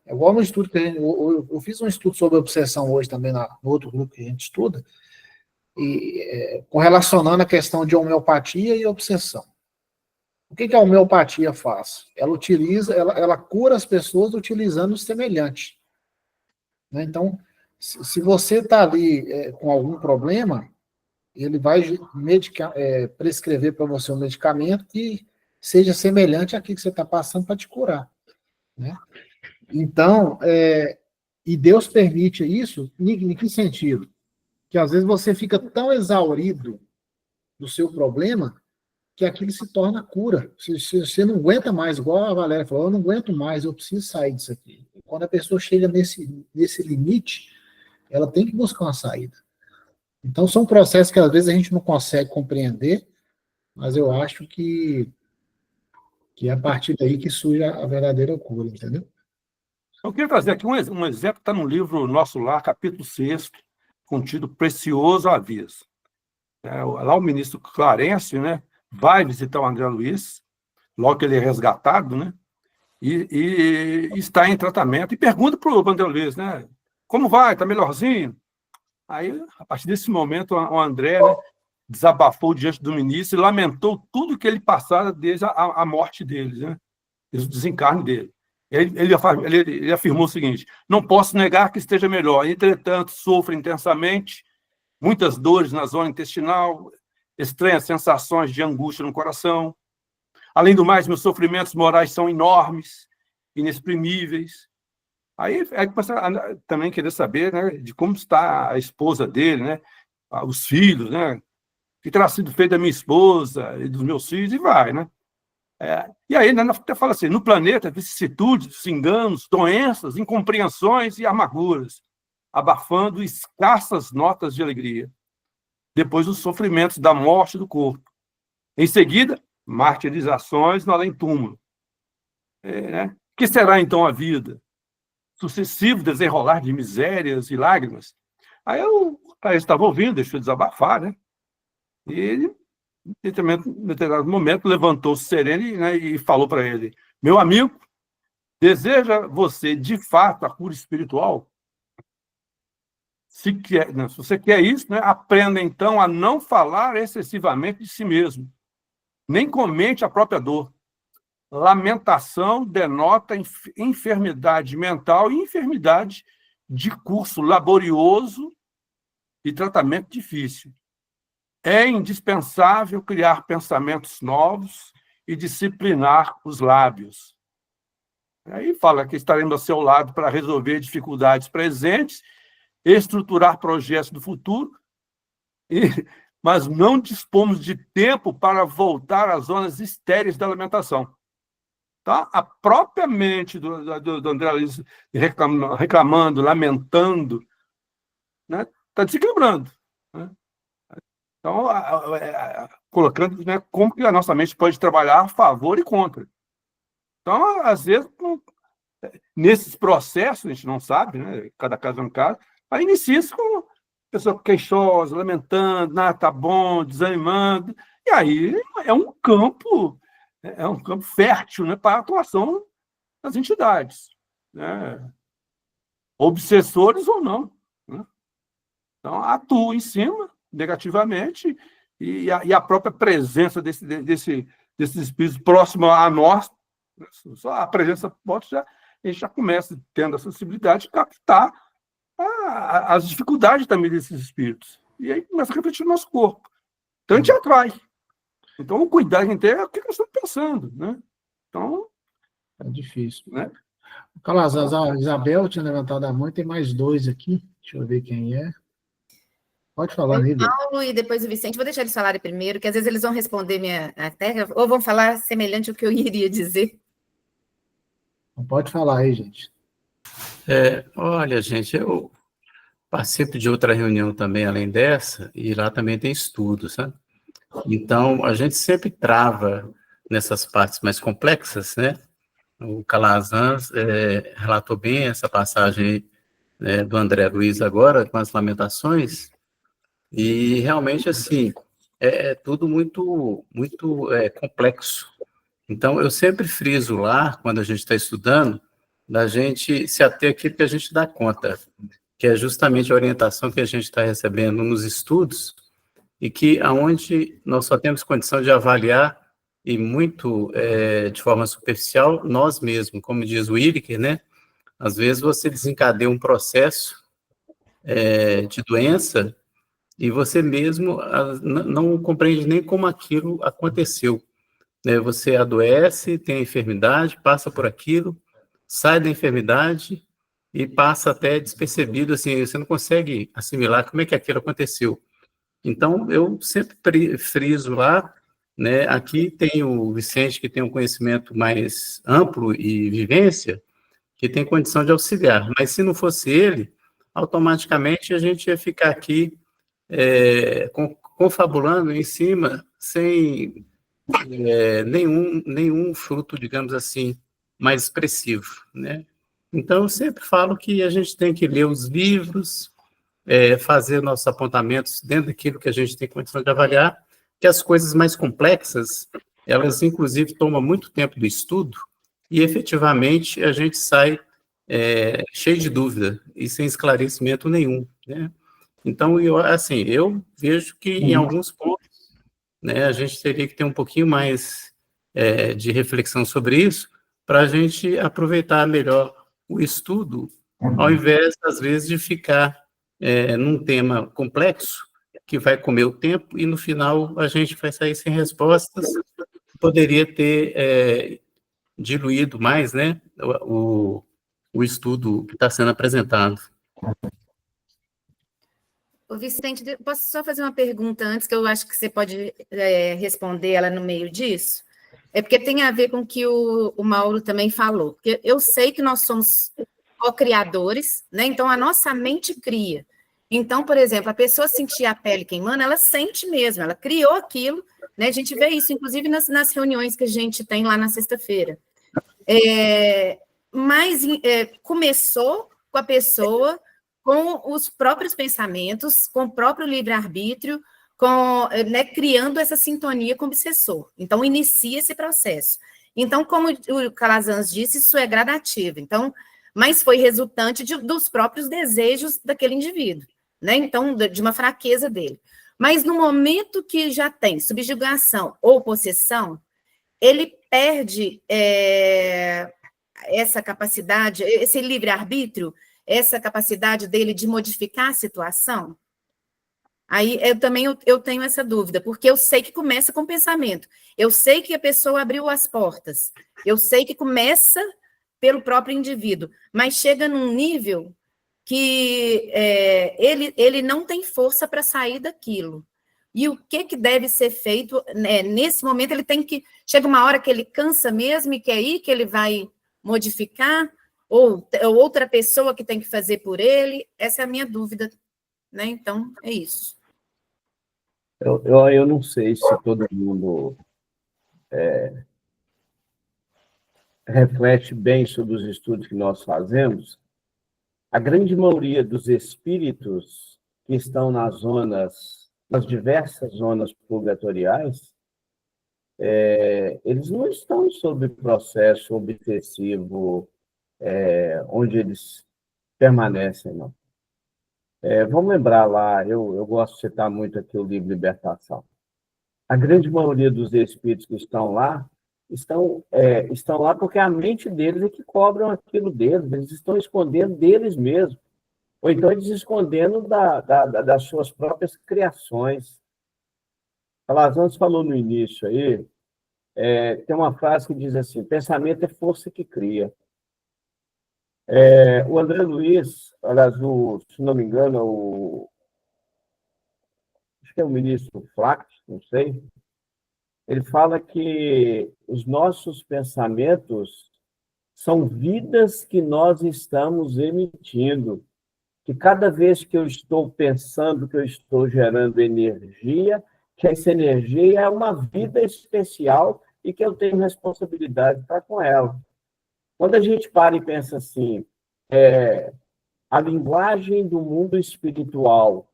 É igual no estudo que eu fiz um estudo sobre obsessão hoje também no outro grupo que a gente estuda, e correlacionando a questão de homeopatia e obsessão. O que a homeopatia faz? Ela cura as pessoas utilizando o semelhante. Né? Então, se você está ali com algum problema, ele vai prescrever para você um medicamento que seja semelhante àquilo que você está passando para te curar. Né? Então, e Deus permite isso, em que sentido? Que às vezes você fica tão exaurido do seu problema que aquilo se torna cura. Você não aguenta mais, igual a Valéria falou, eu não aguento mais, eu preciso sair disso aqui. E quando a pessoa chega nesse limite, ela tem que buscar uma saída. Então, são processos que às vezes a gente não consegue compreender, mas eu acho que é a partir daí que surge a verdadeira cura, entendeu? Eu queria trazer aqui um exemplo que está no livro Nosso Lar, capítulo 6, contido Precioso Aviso. Lá o ministro Clarence, né, vai visitar o André Luiz, logo que ele é resgatado, né, e está em tratamento, e pergunta para o André Luiz, né, como vai, está melhorzinho? Aí, a partir desse momento, o André, né, desabafou diante do ministro e lamentou tudo que ele passara desde a morte dele, né, desde o desencarne dele. Ele afirmou o seguinte: não posso negar que esteja melhor, entretanto, sofro intensamente, muitas dores na zona intestinal, estranhas sensações de angústia no coração. Além do mais, meus sofrimentos morais são enormes, inexprimíveis. Aí começa a também querer saber, né, de como está a esposa dele, né, os filhos, né, o que terá sido feito da minha esposa e dos meus filhos, e vai, né? E aí, né, até fala assim: no planeta, vicissitudes, desenganos, doenças, incompreensões e amarguras, abafando escassas notas de alegria. Depois, os sofrimentos da morte do corpo. Em seguida, martirizações no além-túmulo. Né? Que será, então, a vida? Sucessivo desenrolar de misérias e lágrimas. Aí eu estava ouvindo, deixou eu desabafar, né? E ele, em determinado momento, levantou-se sereno, né, e falou para ele: meu amigo, deseja você, de fato, a cura espiritual? Se você quer isso, né, aprenda, então, a não falar excessivamente de si mesmo. Nem comente a própria dor. Lamentação denota enfermidade mental e enfermidade de curso laborioso e tratamento difícil. É indispensável criar pensamentos novos e disciplinar os lábios. Aí fala que estaremos ao seu lado para resolver dificuldades presentes, estruturar projetos do futuro, mas não dispomos de tempo para voltar às zonas estéreis da alimentação. Tá? A própria mente do André Luiz reclamando, lamentando, né, está desequilibrando. Né? Então, colocando, né, como que a nossa mente pode trabalhar a favor e contra. Então, às vezes, nesses processos, a gente não sabe, né, cada caso é um caso, aí inicia-se com a pessoa queixosa, lamentando, nada tá bom, desanimando, e aí é um campo fértil, né, para a atuação das entidades, né, obsessores ou não. Né? Então, atua em cima, negativamente, e a própria presença desses espíritos próximos a nós, só a presença pode, a gente já começa tendo a sensibilidade de captar as dificuldades também desses espíritos. E aí começa a refletir no nosso corpo. Então, a gente atrai. Então, o cuidado que a gente tem é o que nós estamos pensando, né? Então... É difícil. Né? Calazans, a Isabel tinha levantado a mão, tem mais dois aqui. Deixa eu ver quem é. Pode falar, Nívia. Paulo e depois o Vicente. Vou deixar eles falarem primeiro, que às vezes eles vão responder ou vão falar semelhante ao que eu iria dizer. Pode falar aí, gente. Olha, gente, eu participo de outra reunião também, além dessa, e lá também tem estudos, sabe? Então, a gente sempre trava nessas partes mais complexas, né? O Calazans relatou bem essa passagem né, do André Luiz agora, com as Lamentações, e realmente, assim, é tudo muito, muito complexo. Então, eu sempre friso lá, quando a gente está estudando, da gente se ater àquilo que a gente dá conta, que é justamente a orientação que a gente está recebendo nos estudos, e que aonde nós só temos condição de avaliar, e muito de forma superficial, nós mesmos, como diz o Williker, né? Às vezes você desencadeia um processo de doença e você mesmo não compreende nem como aquilo aconteceu, né? Você adoece, tem a enfermidade, passa por aquilo, sai da enfermidade e passa até despercebido, assim, você não consegue assimilar como é que aquilo aconteceu. Então, eu sempre friso lá, né? Aqui tem o Vicente, que tem um conhecimento mais amplo e vivência, que tem condição de auxiliar, mas se não fosse ele, automaticamente a gente ia ficar aqui confabulando em cima, sem nenhum fruto, digamos assim, mais expressivo, né? Então, eu sempre falo que a gente tem que ler os livros, fazer nossos apontamentos dentro daquilo que a gente tem condição de avaliar, que as coisas mais complexas, elas, inclusive, tomam muito tempo do estudo, e, efetivamente, a gente sai cheio de dúvida e sem esclarecimento nenhum, né? Então, eu vejo que, em alguns pontos, né, a gente teria que ter um pouquinho mais de reflexão sobre isso, para a gente aproveitar melhor o estudo, ao invés, às vezes, de ficar num tema complexo, que vai comer o tempo, e no final a gente vai sair sem respostas. Poderia ter diluído mais, né, o estudo que está sendo apresentado. Ô, Vicente, posso só fazer uma pergunta antes, que eu acho que você pode responder ela no meio disso? É porque tem a ver com o que o Mauro também falou. Porque eu sei que nós somos co-criadores, né? Então, a nossa mente cria. Então, por exemplo, a pessoa sentir a pele queimando, ela sente mesmo, ela criou aquilo, né? A gente vê isso, inclusive, nas reuniões que a gente tem lá na sexta-feira. Mas começou com a pessoa, com os próprios pensamentos, com o próprio livre-arbítrio, né, criando essa sintonia com o obsessor. Então, inicia esse processo. Então, como o Calazans disse, isso é gradativo. Então, mas foi resultante dos próprios desejos daquele indivíduo, né? Então, de uma fraqueza dele. Mas no momento que já tem subjugação ou possessão, ele perde essa capacidade, esse livre-arbítrio, essa capacidade dele de modificar a situação? Aí eu tenho essa dúvida, porque eu sei que começa com pensamento, eu sei que a pessoa abriu as portas, eu sei que começa pelo próprio indivíduo, mas chega num nível que ele não tem força para sair daquilo. E o que deve ser feito, né? Nesse momento ele tem que... Chega uma hora que ele cansa mesmo e que é aí que ele vai modificar, ou outra pessoa que tem que fazer por ele? Essa é a minha dúvida, né? Então, é isso. Eu não sei se todo mundo reflete bem sobre os estudos que nós fazemos. A grande maioria dos espíritos que estão nas diversas zonas purgatoriais, eles não estão sob processo obsessivo, onde eles permanecem, não. Vamos lembrar lá, eu gosto de citar muito aqui o livro Libertação. A grande maioria dos espíritos que estão lá, estão lá porque a mente deles é que cobram aquilo deles, eles estão escondendo deles mesmos, ou então eles escondendo das suas próprias criações. Calazans falou no início aí, tem uma frase que diz assim: pensamento é força que cria. O André Luiz, aliás, se não me engano, acho que é o ministro Flack, não sei, ele fala que os nossos pensamentos são vidas que nós estamos emitindo, que cada vez que eu estou pensando que eu estou gerando energia, que essa energia é uma vida especial e que eu tenho responsabilidade para com ela. Quando a gente para e pensa assim, a linguagem do mundo espiritual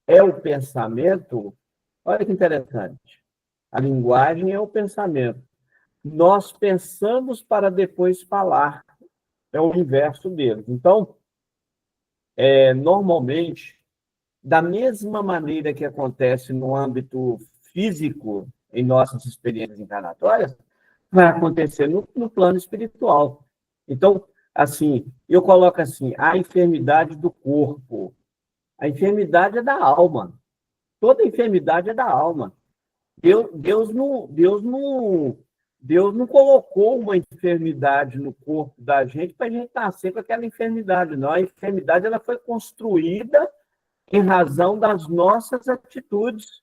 é o pensamento, olha que interessante. A linguagem é o pensamento. Nós pensamos para depois falar. É o inverso deles. Então, normalmente, da mesma maneira que acontece no âmbito físico, em nossas experiências encarnatórias, vai acontecer no plano espiritual. Então, assim, eu coloco assim, a enfermidade do corpo. A enfermidade é da alma. Toda enfermidade é da alma. Deus não colocou uma enfermidade no corpo da gente para a gente nascer com aquela enfermidade, não. A enfermidade ela foi construída em razão das nossas atitudes,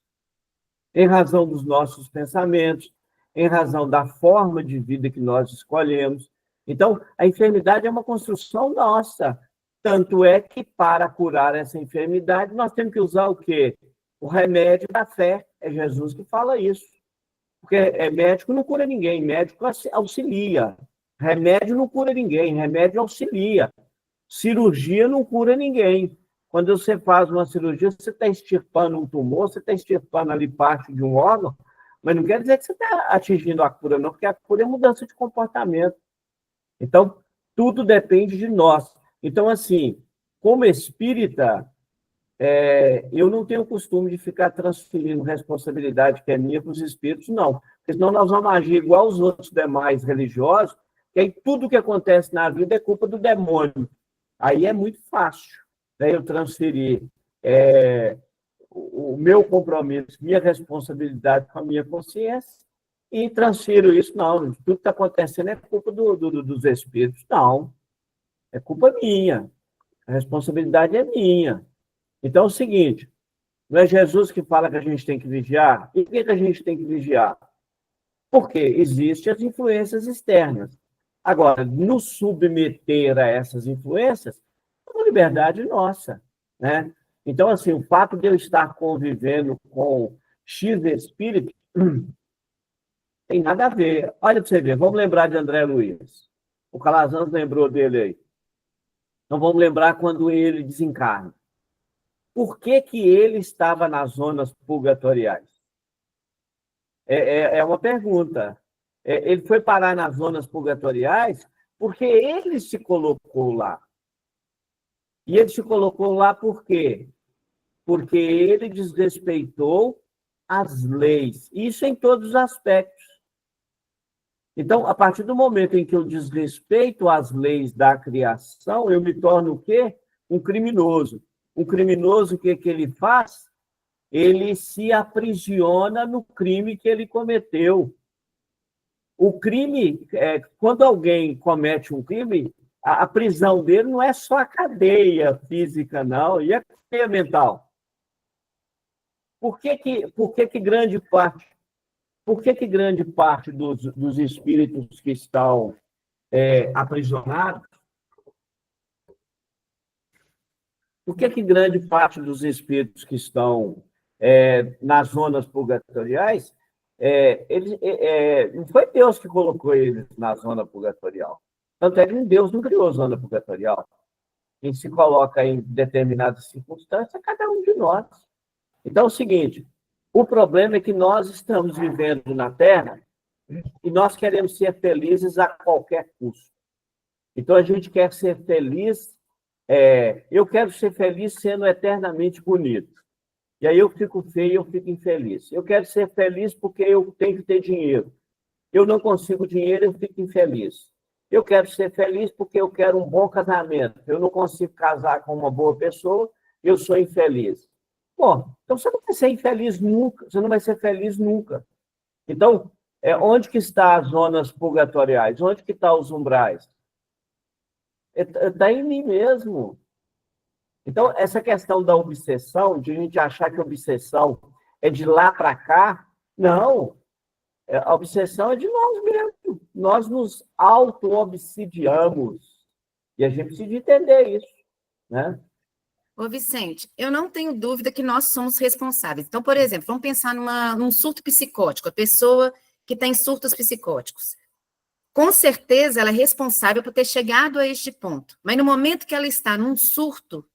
em razão dos nossos pensamentos, em razão da forma de vida que nós escolhemos. Então, a enfermidade é uma construção nossa. Tanto é que, para curar essa enfermidade, nós temos que usar o quê? O remédio da fé. É Jesus que fala isso. Porque médico não cura ninguém, médico auxilia. Remédio não cura ninguém, remédio auxilia. Cirurgia não cura ninguém. Quando você faz uma cirurgia, você está extirpando um tumor, você está extirpando ali parte de um órgão, mas não quer dizer que você está atingindo a cura, não, porque a cura é mudança de comportamento. Então, tudo depende de nós. Então, assim, como espírita, eu não tenho o costume de ficar transferindo responsabilidade que é minha para os espíritos, não. Porque senão nós vamos agir igual os outros demais religiosos, que aí tudo que acontece na vida é culpa do demônio. Aí é muito fácil, né, eu transferir o meu compromisso, minha responsabilidade com a minha consciência e transfiro isso. Não, tudo que está acontecendo é culpa dos espíritos. Não, é culpa minha. A responsabilidade é minha. Então é o seguinte, não é Jesus que fala que a gente tem que vigiar? E por que a gente tem que vigiar? Porque existem as influências externas. Agora, nos submeter a essas influências é uma liberdade nossa, né? Então, assim, o fato de eu estar convivendo com X espírito tem nada a ver. Olha para você ver, vamos lembrar de André Luiz. O Calazans lembrou dele aí. Então, vamos lembrar quando ele desencarna. Por que ele estava nas zonas purgatoriais? É uma pergunta. Ele foi parar nas zonas purgatoriais porque ele se colocou lá. E ele se colocou lá por quê? Porque ele desrespeitou as leis. Isso em todos os aspectos. Então, a partir do momento em que eu desrespeito as leis da criação, eu me torno o quê? Um criminoso. Um criminoso, o que ele faz? Ele se aprisiona no crime que ele cometeu. O crime, quando alguém comete um crime, a prisão dele não é só a cadeia física, não, e a cadeia mental. Por que grande parte dos espíritos que estão aprisionados, por que grande parte dos espíritos que estão nas zonas purgatoriais, não foi Deus que colocou eles na zona purgatorial. Tanto é que Deus não criou zona purgatorial. Quem se coloca em determinadas circunstâncias é cada um de nós. Então é o seguinte, o problema é que nós estamos vivendo na Terra e nós queremos ser felizes a qualquer custo. Então a gente quer ser feliz, eu quero ser feliz sendo eternamente bonito. E aí eu fico feio e eu fico infeliz. Eu quero ser feliz porque eu tenho que ter dinheiro. Eu não consigo dinheiro, eu fico infeliz. Eu quero ser feliz porque eu quero um bom casamento. Eu não consigo casar com uma boa pessoa, eu sou infeliz. Bom, então você não vai ser infeliz nunca, você não vai ser feliz nunca. Então, onde que estão as zonas purgatoriais? Onde que estão os umbrais? Está em mim mesmo. Então, essa questão da obsessão, de a gente achar que a obsessão é de lá para cá, não. A obsessão é de nós mesmos. Nós nos auto-obsidiamos. E a gente precisa entender isso, né? Ô, Vicente, eu não tenho dúvida que nós somos responsáveis. Então, por exemplo, vamos pensar num surto psicótico, a pessoa que tem surtos psicóticos. com certeza ela é responsável por ter chegado a este ponto. Mas no momento que ela está num surto,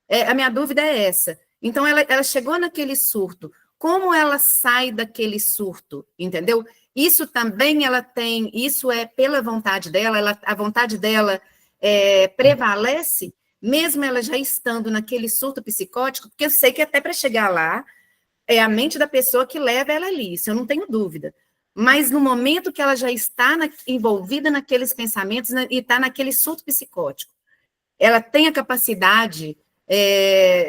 a minha dúvida é essa. Então, ela chegou naquele surto. Como ela sai daquele surto, entendeu? Isso também ela tem, isso é pela vontade dela, a vontade dela prevalece, mesmo ela já estando naquele surto psicótico, porque eu sei que até para chegar lá, é a mente da pessoa que leva ela ali, isso eu não tenho dúvida. Mas no momento que ela já está envolvida naqueles pensamentos e está naquele surto psicótico, ela tem a capacidade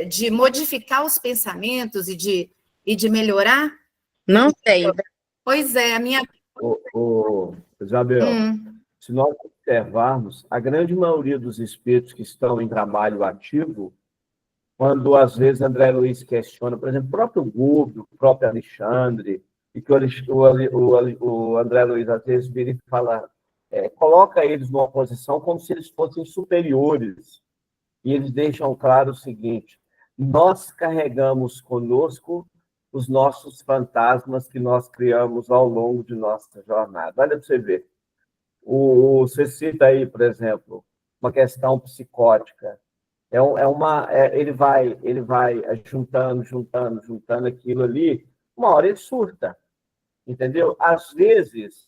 de modificar os pensamentos e de melhorar? Não tem. Pois é, a minha... Isabel, se nós observarmos, a grande maioria dos espíritos que estão em trabalho ativo, quando às vezes André Luiz questiona, por exemplo, o próprio Gubbio, o próprio Alexandre, e que o André Luiz às vezes vira e fala, coloca eles numa posição como se eles fossem superiores. E eles deixam claro o seguinte: nós carregamos conosco os nossos fantasmas que nós criamos ao longo de nossa jornada. Olha para você ver. Você cita aí, por exemplo, uma questão psicótica. Ele vai juntando aquilo ali, uma hora ele surta, entendeu? Às vezes,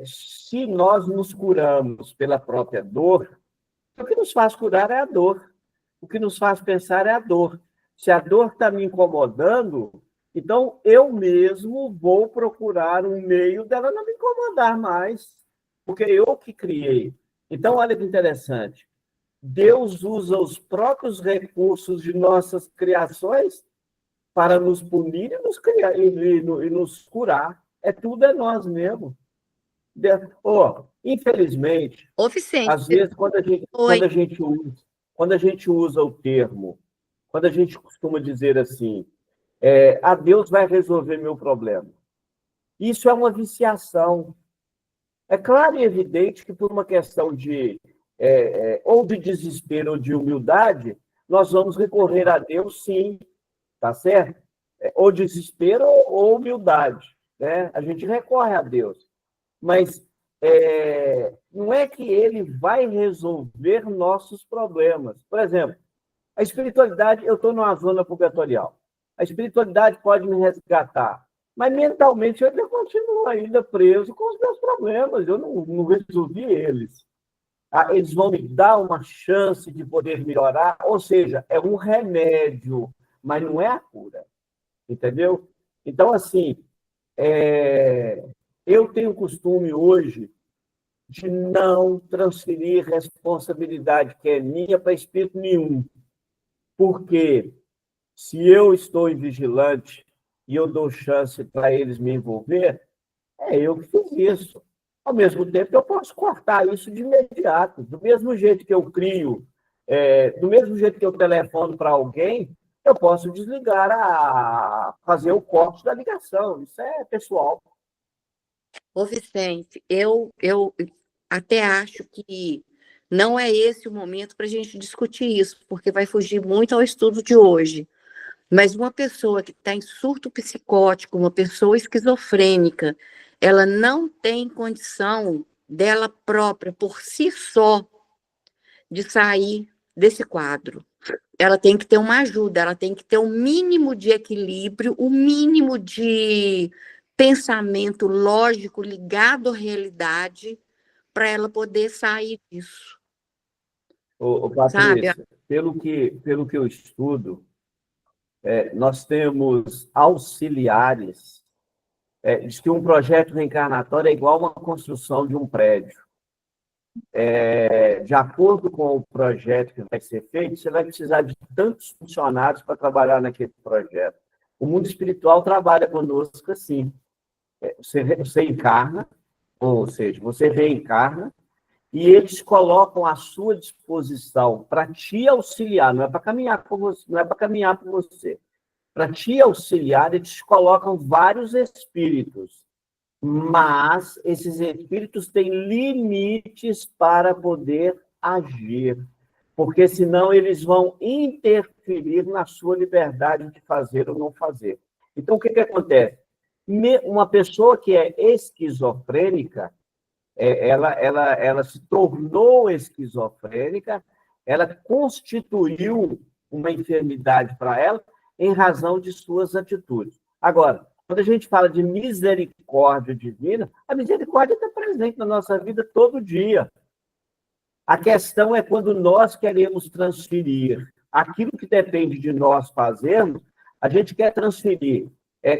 se nós nos curamos pela própria dor, o que nos faz curar é a dor. O que nos faz pensar é a dor. Se a dor está me incomodando, então eu mesmo vou procurar um meio dela não me incomodar mais, porque eu que criei. Então, olha que interessante. Deus usa os próprios recursos de nossas criações para nos punir e nos criar, e nos curar. Tudo é nós mesmos. Infelizmente, Vicente, às vezes, quando a gente usa o termo, quando a gente costuma dizer assim, a Deus vai resolver meu problema. Isso é uma viciação. É claro e evidente que por uma questão de ou de desespero ou de humildade, nós vamos recorrer a Deus, sim, tá certo? Ou desespero ou humildade, né? A gente recorre a Deus. Mas não é que ele vai resolver nossos problemas. Por exemplo, a espiritualidade, eu estou numa zona purgatorial. A espiritualidade pode me resgatar, mas mentalmente eu ainda continuo ainda preso com os meus problemas, eu não resolvi eles. Eles vão me dar uma chance de poder melhorar, ou seja, é um remédio, mas não é a cura, entendeu? Então, assim, eu tenho o costume hoje de não transferir responsabilidade que é minha para espírito nenhum. Porque se eu estou invigilante e eu dou chance para eles me envolver, eu que fiz isso. Ao mesmo tempo, eu posso cortar isso de imediato. Do mesmo jeito que eu crio, do mesmo jeito que eu telefono para alguém, eu posso desligar, fazer o corte da ligação. Isso é pessoal. Vicente, eu até acho que não é esse o momento para a gente discutir isso, porque vai fugir muito ao estudo de hoje. Mas uma pessoa que está em surto psicótico, uma pessoa esquizofrênica, ela não tem condição dela própria, por si só, de sair desse quadro. Ela tem que ter uma ajuda, ela tem que ter um mínimo de equilíbrio, um mínimo de pensamento lógico ligado à realidade para ela poder sair disso. Patrícia, pelo que eu estudo, nós temos auxiliares. Diz que um projeto reencarnatório é igual a uma construção de um prédio. De acordo com o projeto que vai ser feito, você vai precisar de tantos funcionários para trabalhar naquele projeto. O mundo espiritual trabalha conosco assim. Você encarna, ou seja, você reencarna, e eles colocam à sua disposição para te auxiliar, não é para caminhar por você, não é para caminhar por você. Para te auxiliar, eles colocam vários espíritos, mas esses espíritos têm limites para poder agir, porque senão eles vão interferir na sua liberdade de fazer ou não fazer. Então, o que acontece? Uma pessoa que é esquizofrênica, ela se tornou esquizofrênica, ela constituiu uma enfermidade para ela em razão de suas atitudes. Agora, quando a gente fala de misericórdia divina, a misericórdia está presente na nossa vida todo dia. A questão é quando nós queremos transferir aquilo que depende de nós fazermos, a gente quer transferir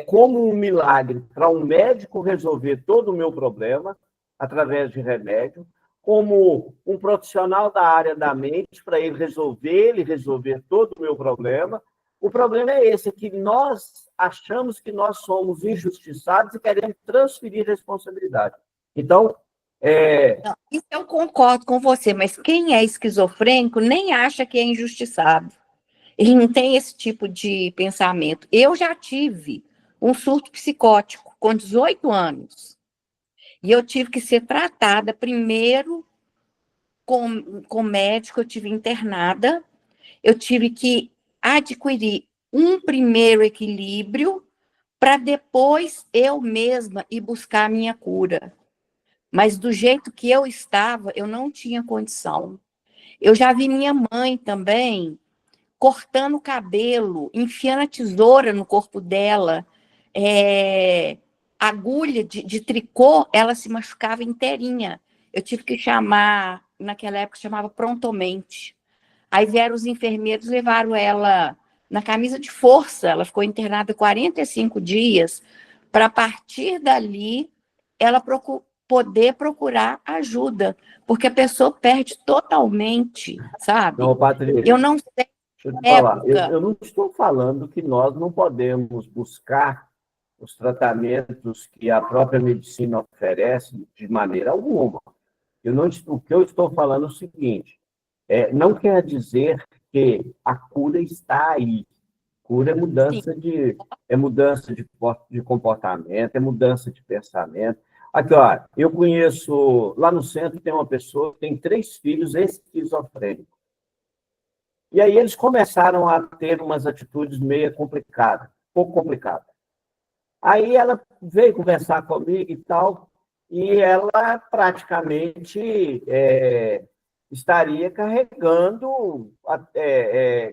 como um milagre para um médico resolver todo o meu problema, através de remédio, como um profissional da área da mente para ele resolver todo o meu problema. O problema é esse, que nós achamos que nós somos injustiçados e queremos transferir responsabilidade. Então, Não, isso eu concordo com você, mas quem é esquizofrênico nem acha que é injustiçado. Ele não tem esse tipo de pensamento. Eu já tive um surto psicótico com 18 anos. E eu tive que ser tratada primeiro com médico, eu tive internada, eu tive que adquirir um primeiro equilíbrio para depois eu mesma ir buscar a minha cura. Mas do jeito que eu estava, eu não tinha condição. Eu já vi minha mãe também cortando o cabelo, enfiando a tesoura no corpo dela, agulha de tricô, ela se machucava inteirinha. Eu tive que chamar, naquela época chamava prontamente. Aí vieram os enfermeiros, levaram ela na camisa de força, ela ficou internada 45 dias, para a partir dali ela poder procurar ajuda, porque a pessoa perde totalmente, sabe? não, Patrícia, Eu não sei. deixa eu te falar, eu não estou falando que nós não podemos buscar os tratamentos que a própria medicina oferece de maneira alguma. O que eu estou falando é o seguinte, não quer dizer que a cura está aí. Cura é mudança de comportamento, é mudança de pensamento. Aqui, ó, eu conheço, lá no centro tem uma pessoa que tem 3 filhos esquizofrênicos. E aí eles começaram a ter umas atitudes meio complicadas, pouco complicadas. Aí ela veio conversar comigo e tal, e ela praticamente estaria carregando,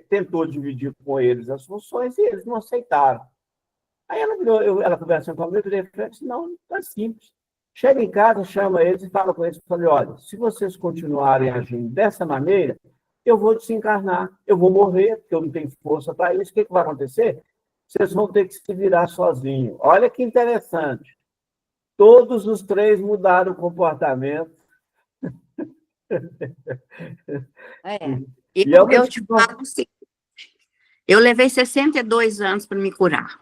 tentou dividir com eles as funções e eles não aceitaram. Aí ela conversando comigo, eu disse, não, tá simples. Chega em casa, chama eles e fala com eles, falei, olha, se vocês continuarem agindo dessa maneira, eu vou desencarnar, eu vou morrer, porque eu não tenho força para isso, o que vai acontecer? Vocês vão ter que se virar sozinhos. Olha que interessante. Todos os 3 mudaram o comportamento. Eu te falo o seguinte, eu levei 62 anos para me curar.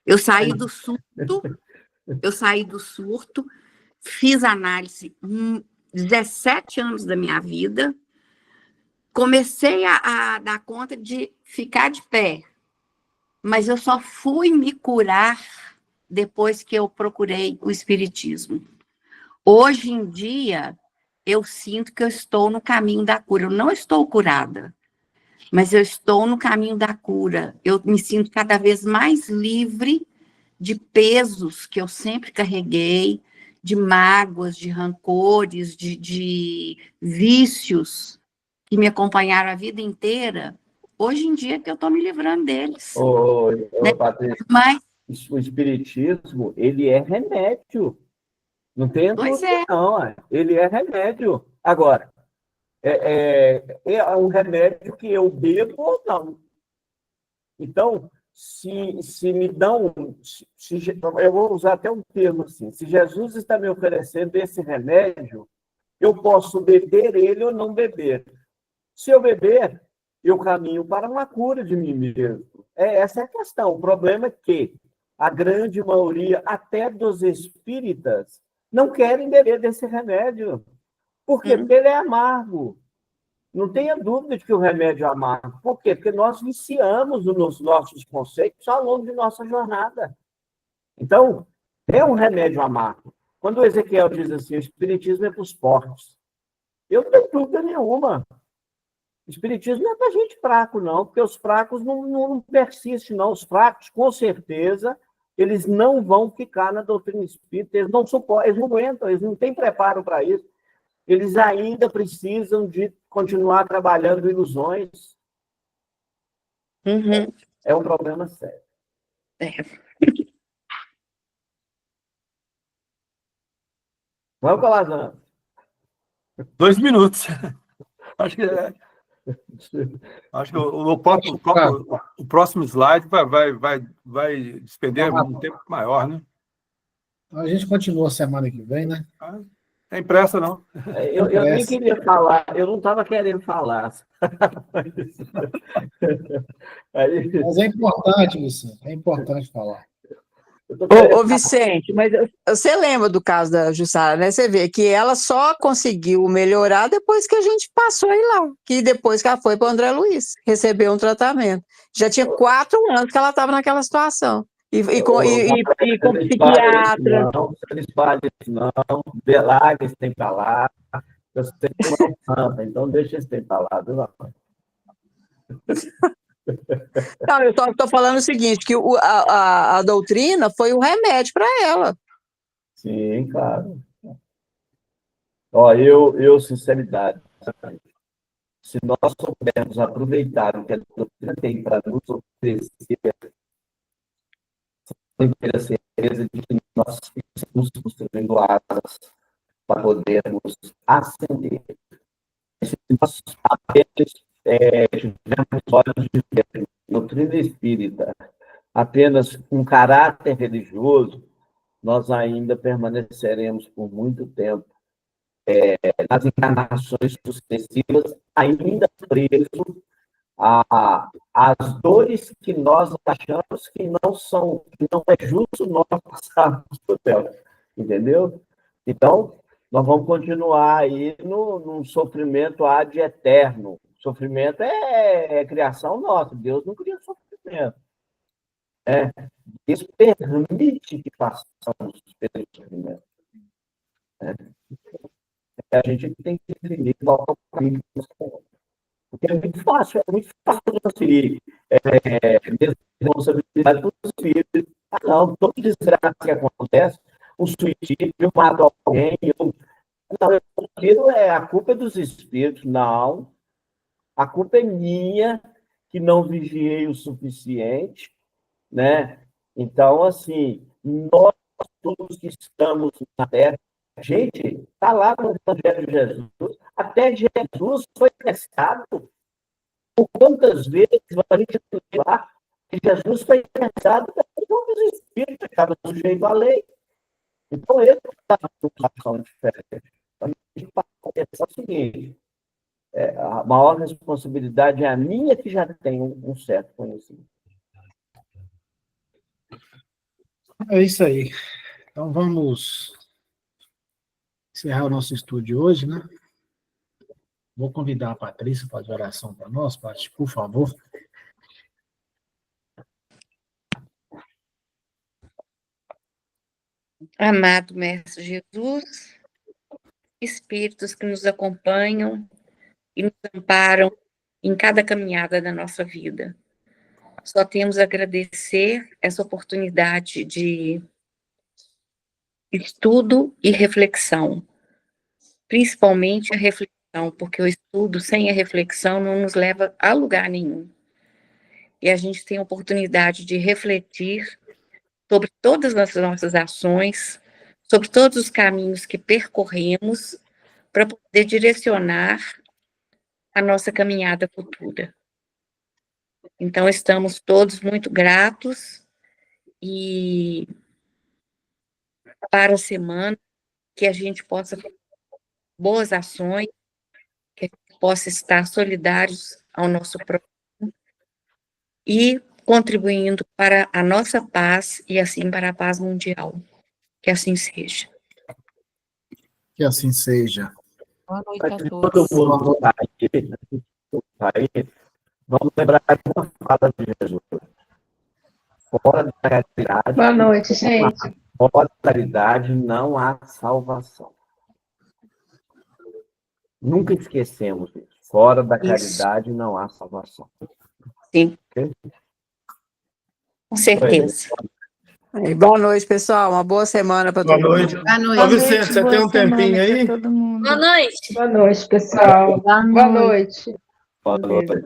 Eu saí do surto, fiz análise 17 anos da minha vida, comecei a dar conta de ficar de pé, mas eu só fui me curar depois que eu procurei o espiritismo. Hoje em dia, eu sinto que eu estou no caminho da cura. Eu não estou curada, mas eu estou no caminho da cura. Eu me sinto cada vez mais livre de pesos que eu sempre carreguei, de mágoas, de rancores, de vícios que me acompanharam a vida inteira. Hoje em dia que eu estou me livrando deles. Né? Patrícia, mas o espiritismo, ele é remédio. Não tem dúvida, não. Ele é remédio. Agora, é um remédio que eu bebo ou não. Então, se me dão... eu vou usar até um termo assim. Se Jesus está me oferecendo esse remédio, eu posso beber ele ou não beber. Se eu beber, eu caminho para uma cura de mim mesmo. Essa é a questão. O problema é que a grande maioria, até dos espíritas, não querem beber desse remédio. Por quê? Porque ele é amargo. Não tenha dúvida de que o remédio é amargo. Por quê? Porque nós viciamos nos nossos conceitos ao longo de nossa jornada. Então, é um remédio amargo. Quando o Ezequiel diz assim, o espiritismo é para os fortes, eu não tenho dúvida nenhuma. O espiritismo não é para gente fraco, não, porque os fracos não persistem, não. Os fracos, com certeza, eles não vão ficar na doutrina espírita, eles não suportam, eles não aguentam, eles não têm preparo para isso. Eles ainda precisam de continuar trabalhando ilusões. Uhum. É um problema sério. É. Vamos, Calazans. 2 minutos. Acho que o próximo slide vai despender um tempo maior, né? Então, a gente continua semana que vem, né? Tem pressa, não. Eu nem queria falar, eu não estava querendo falar. Mas é importante, Vicente, é importante falar. Ô, Vicente, mas você lembra do caso da Jussara, né? Você vê que ela só conseguiu melhorar depois que a gente passou aí lá, que depois que ela foi para o André Luiz, recebeu um tratamento. Já tinha 4 anos que ela estava naquela situação. E com psiquiatra. Não espalhe isso, não. Larga esse tem para lá. Eu sei que não é santa, então deixa esse tem para lá, viu? Não, eu só estou falando o seguinte, que a doutrina foi o remédio para ela. Sim, claro. Ó, eu sinceridade, se nós soubermos aproveitar o que a doutrina tem para nos oferecer, ter a certeza de que nós estamos construindo asas para podermos ascender. Se nós apenas tivermos olhos de ver doutrina espírita apenas um caráter religioso, nós ainda permaneceremos por muito tempo nas encarnações sucessivas, ainda presos às dores que nós achamos que não é justo nós passarmos por elas, entendeu? Então, nós vamos continuar aí num sofrimento ad eterno. Sofrimento é criação nossa, Deus não cria sofrimento. Isso permite que passamos pelo sofrimento. A gente tem que entender qual é o caminho que nós temos. Porque é muito fácil transferir responsabilidade para os filhos. Não, toda desgraça que acontece, um suicídio, eu mato alguém, a culpa é dos espíritos. Não, a culpa é minha, que não vigiei o suficiente, né? Então, assim, nós todos que estamos na Terra, a gente está lá no Evangelho de Jesus, até Jesus foi testado. Por quantas vezes a gente lê lá que Jesus foi testado pelos espíritos que estavam sujeitos à lei. Então, ele está numa situação diferente. A gente pode pensar o seguinte: a maior responsabilidade é a minha, que já tenho um certo conhecimento. É isso aí. Então, vamos encerrar o nosso estudo de hoje, né? Vou convidar a Patrícia para fazer oração para nós, Patrícia, por favor. Amado Mestre Jesus, espíritos que nos acompanham e nos amparam em cada caminhada da nossa vida. Só temos a agradecer essa oportunidade de estudo e reflexão, principalmente a reflexão, porque o estudo sem a reflexão não nos leva a lugar nenhum. E a gente tem a oportunidade de refletir sobre todas as nossas ações, sobre todos os caminhos que percorremos, para poder direcionar a nossa caminhada futura. Então, estamos todos muito gratos e para a semana que a gente possa fazer boas ações, que a gente possa estar solidários ao nosso próximo e contribuindo para a nossa paz e assim para a paz mundial. Que assim seja. Que assim seja. Boa noite a Todo todos. mundo vamos lembrar uma fala de Jesus. Fora da caridade. Boa noite, gente. Fora da caridade não há salvação. Nunca esquecemos isso. Fora da caridade não há salvação. Sim. Okay? Com certeza. Boa noite, pessoal. Uma boa semana para Boa todo noite. mundo. Boa Ô, noite. Vicente, você tem um tempinho aí? Todo mundo. Boa noite. Boa noite, pessoal. Boa noite. Boa noite.